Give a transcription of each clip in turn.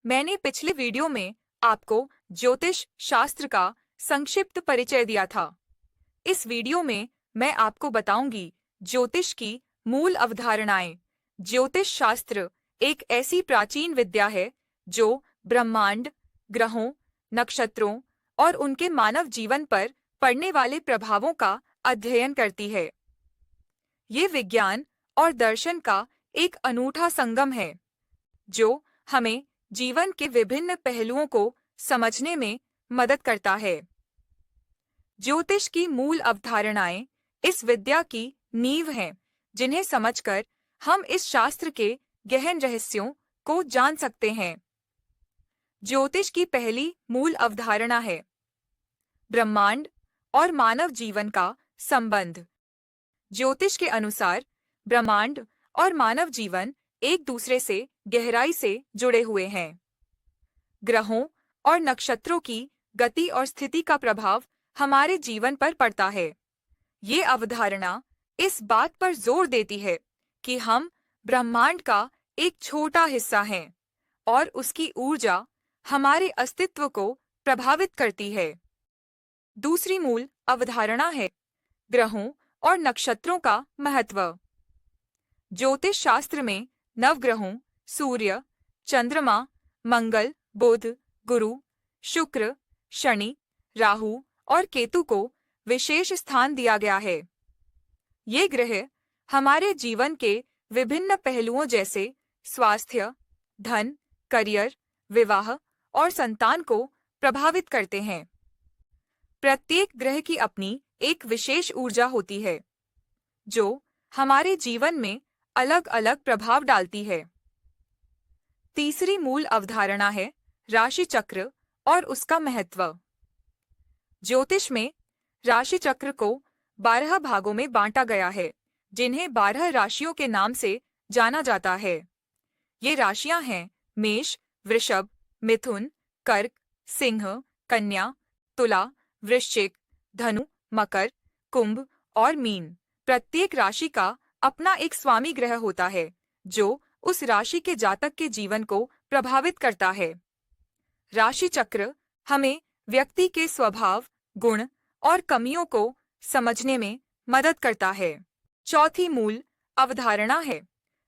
मैंने पिछले वीडियो में आपको ज्योतिष शास्त्र का संक्षिप्त परिचय दिया था। इस वीडियो में मैं आपको बताऊंगी ज्योतिष की मूल अवधारणाएं। ज्योतिष शास्त्र एक ऐसी प्राचीन विद्या है जो ब्रह्मांड, ग्रहों, नक्षत्रों और उनके मानव जीवन पर पड़ने वाले प्रभावों का अध्ययन करती है। ये विज्ञान और दर्शन का एक अनूठा संगम है जो हमें जीवन के विभिन्न पहलुओं को समझने में मदद करता है। ज्योतिष की मूल अवधारणाएं इस विद्या की नींव हैं, जिन्हें समझकर हम इस शास्त्र के गहन रहस्यों को जान सकते हैं। ज्योतिष की पहली मूल अवधारणा है ब्रह्मांड और मानव जीवन का संबंध। ज्योतिष के अनुसार ब्रह्मांड और मानव जीवन एक दूसरे से गहराई से जुड़े हुए हैं। ग्रहों और नक्षत्रों की गति और स्थिति का प्रभाव हमारे जीवन पर पड़ता है। ये अवधारणा इस बात पर जोर देती है कि हम ब्रह्मांड का एक छोटा हिस्सा हैं और उसकी ऊर्जा हमारे अस्तित्व को प्रभावित करती है। दूसरी मूल अवधारणा है ग्रहों और नक्षत्रों का महत्व। ज्योतिष शास्त्र में नवग्रहों सूर्य, चंद्रमा, मंगल, बुध, गुरु, शुक्र, शनि, राहु और केतु को विशेष स्थान दिया गया है। ये ग्रह हमारे जीवन के विभिन्न पहलुओं जैसे स्वास्थ्य, धन, करियर, विवाह और संतान को प्रभावित करते हैं। प्रत्येक ग्रह की अपनी एक विशेष ऊर्जा होती है जो हमारे जीवन में अलग अलग प्रभाव डालती है। तीसरी मूल अवधारणा है राशि चक्र और उसका महत्व। ज्योतिष में राशि चक्र को 12 भागों में बांटा गया है, जिन्हें 12 राशियों के नाम से जाना जाता है। ये राशियां हैं मेष, वृषभ, मिथुन, कर्क, सिंह, कन्या, तुला, वृश्चिक, धनु, मकर, कुंभ और मीन। प्रत्येक राशि का अपना एक स्वामी ग्रह होता है जो उस राशि के जातक के जीवन को प्रभावित करता है। राशि चक्र हमें व्यक्ति के स्वभाव, गुण और कमियों को समझने में मदद करता है। चौथी मूल अवधारणा है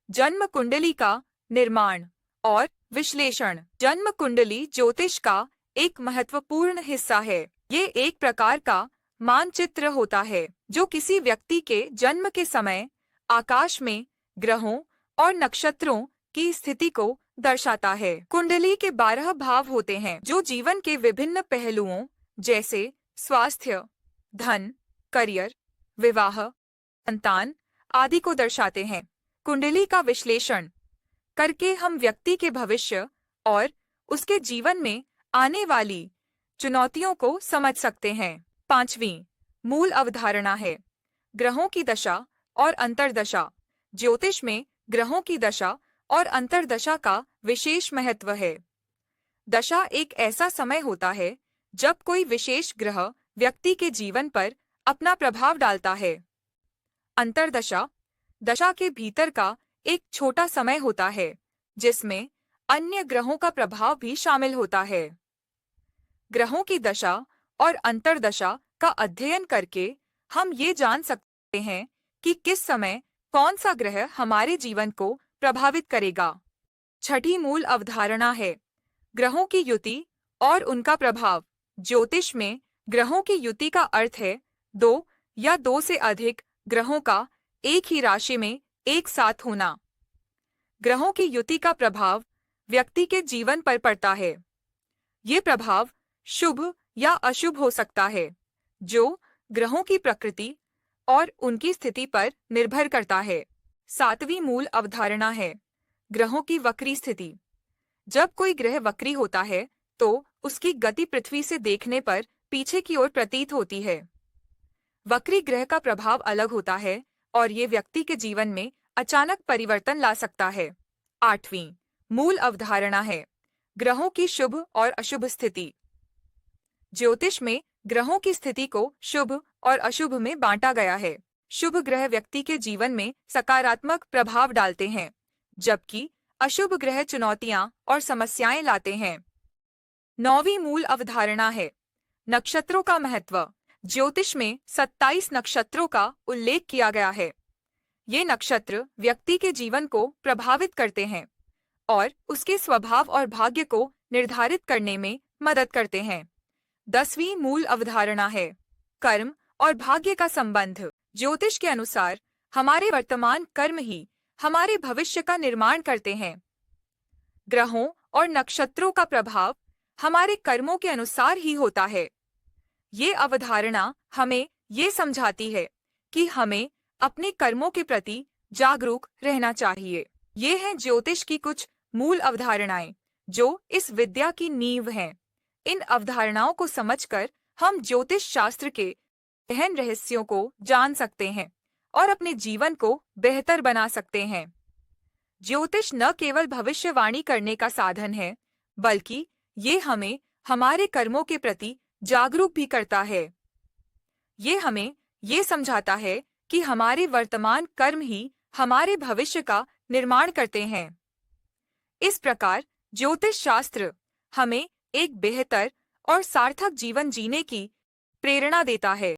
जन्म कुंडली का निर्माण और विश्लेषण। जन्म कुंडली ज्योतिष का एक महत्वपूर्ण हिस्सा है। ये एक प्रकार का मानचित्र होता है जो किसी व्यक्ति के जन्म के समय आकाश में ग्रहों और नक्षत्रों की स्थिति को दर्शाता है। कुंडली के 12 भाव होते हैं जो जीवन के विभिन्न पहलुओं जैसे स्वास्थ्य, धन, करियर, विवाह, संतान आदि को दर्शाते हैं। कुंडली का विश्लेषण करके हम व्यक्ति के भविष्य और उसके जीवन में आने वाली चुनौतियों को समझ सकते हैं। पांचवीं मूल अवधारणा है ग्रहों की दशा और अंतर्दशा। ज्योतिष में ग्रहों की दशा और अंतर्दशा का विशेष महत्व है। दशा एक ऐसा समय होता है जब कोई विशेष ग्रह व्यक्ति के जीवन पर अपना प्रभाव डालता है। अंतर्दशा दशा के भीतर का एक छोटा समय होता है जिसमें अन्य ग्रहों का प्रभाव भी शामिल होता है। ग्रहों की दशा और अंतर्दशा का अध्ययन करके हम ये जान सकते हैं कि किस समय कौन सा ग्रह हमारे जीवन को प्रभावित करेगा। छठी मूल अवधारणा है ग्रहों की युति और उनका प्रभाव। ज्योतिष में ग्रहों की युति का अर्थ है 2 या 2 से अधिक ग्रहों का एक ही राशि में एक साथ होना। ग्रहों की युति का प्रभाव व्यक्ति के जीवन पर पड़ता है। ये प्रभाव शुभ या अशुभ हो सकता है जो ग्रहों की प्रकृति और उनकी स्थिति पर निर्भर करता है। सातवीं मूल अवधारणा है ग्रहों की वक्री स्थिति। जब कोई ग्रह वक्री होता है तो उसकी गति पृथ्वी से देखने पर पीछे की ओर प्रतीत होती है। वक्री ग्रह का प्रभाव अलग होता है और ये व्यक्ति के जीवन में अचानक परिवर्तन ला सकता है। आठवीं मूल अवधारणा है ग्रहों की शुभ और अशुभ स्थिति। ज्योतिष में ग्रहों की स्थिति को शुभ और अशुभ में बांटा गया है। शुभ ग्रह व्यक्ति के जीवन में सकारात्मक प्रभाव डालते हैं, जबकि अशुभ ग्रह चुनौतियां और समस्याएं लाते हैं। 9वीं मूल अवधारणा है नक्षत्रों का महत्व। ज्योतिष में 27 नक्षत्रों का उल्लेख किया गया है। ये नक्षत्र व्यक्ति के जीवन को प्रभावित करते हैं और उसके स्वभाव और भाग्य को निर्धारित करने में मदद करते हैं। 10वीं मूल अवधारणा है कर्म और भाग्य का संबंध। ज्योतिष के अनुसार हमारे वर्तमान कर्म ही हमारे भविष्य का निर्माण करते हैं। ग्रहों और नक्षत्रों का प्रभाव हमारे कर्मों के अनुसार ही होता है। ये अवधारणा हमें ये समझाती है कि हमें अपने कर्मों के प्रति जागरूक रहना चाहिए। ये हैं ज्योतिष की कुछ मूल अवधारणाएं जो इस विद्या की नींव हैं। इन अवधारणाओं को समझकर हम ज्योतिष शास्त्र के गहन रहस्यों को जान सकते हैं और अपने जीवन को बेहतर बना सकते हैं। ज्योतिष न केवल भविष्यवाणी करने का साधन है, बल्कि ये हमें हमारे कर्मों के प्रति जागरूक भी करता है। ये हमें ये समझाता है कि हमारे वर्तमान कर्म ही हमारे भविष्य का निर्माण करते हैं। इस प्रकार ज्योतिष शास्त्र हमें एक बेहतर और सार्थक जीवन जीने की प्रेरणा देता है।